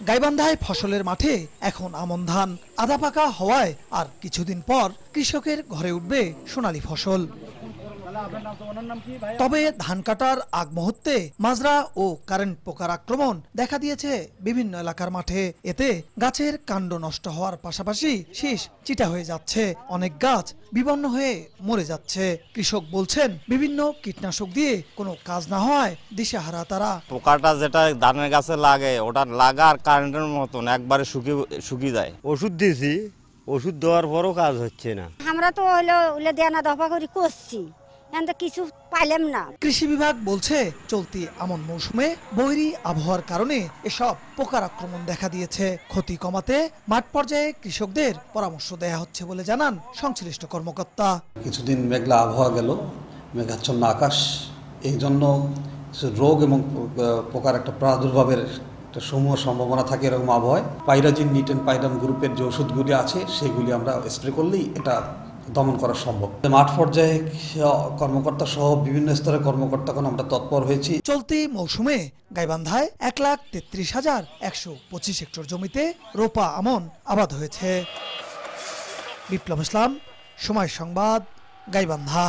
গাইবান্ধায় ফসলের মাঠে এখন আমন ধান আধা পাকা হওয়ায় আর কিছুদিন পর কৃষকের ঘরে উঠবে সোনালী ফসল। তবে ধান কাটার আগ মুহূর্তে মাজরা ও কারেন্ট পোকার আক্রমণ দেখা দিয়েছে বিভিন্ন এলাকার মাঠে। এতে গাছের কাণ্ড নষ্ট হওয়ার পাশাপাশি শীষ চিটা হয়ে যাচ্ছে, অনেক গাছ বিপন্ন হয়ে মরে যাচ্ছে। কৃষক বলছেন বিভিন্ন কীটনাশক দিয়ে কোনো কাজ না হওয়ায় দিশেহারা তারা। পোকাটা যেটা ধানের গাছে লাগে ওটা লাগার কারেন্টের মতন একবারে শুকিয়ে যায়। ওষুধ দিয়েছি, ওষুধ দেওয়ার পরও কাজ হচ্ছে না। আমরা তো ওইলে দেনা দফা করে করছি, কিছু পাইলাম না। কৃষি বিভাগ বলছে চলতি আমন মৌসুমে বৈরী আবহাওয়ার কারণে এসব পোকার আক্রমণ দেখা দিয়েছে। ক্ষতি কমাতে মাঠ পর্যায়ে কৃষকদের পরামর্শ দেয়া হচ্ছে বলে জানান সংশ্লিষ্ট কর্মকর্তা। কিছুদিন মেঘলা আবহাওয়া গেল, মেঘাচ্ছন্ন আকাশ, এই জন্য রোগ এবং পোকার একটা প্রাদুর্ভাবের একটা সমূহ সম্ভাবনা থাকে। এরকম আবহাওয়ায় পাইরাজিন, নিটেন পাইরাম গ্রুপের যে ওষুধগুলি আছে সেগুলি আমরা স্প্রে করলেই এটা দমন করা সম্ভব। মাঠ পর্যায়ে কর্মকর্তা সহ বিভিন্ন স্তরের কর্মকর্তাগণ আমরা তৎপর হয়েছি। চলতি মৌসুমে গাইবান্ধায় 1,33,125 হেক্টর জমিতে রোপা আমন আবাদ হয়েছে। বিপ্লব ইসলাম, সময় সংবাদ, গাইবান্ধা।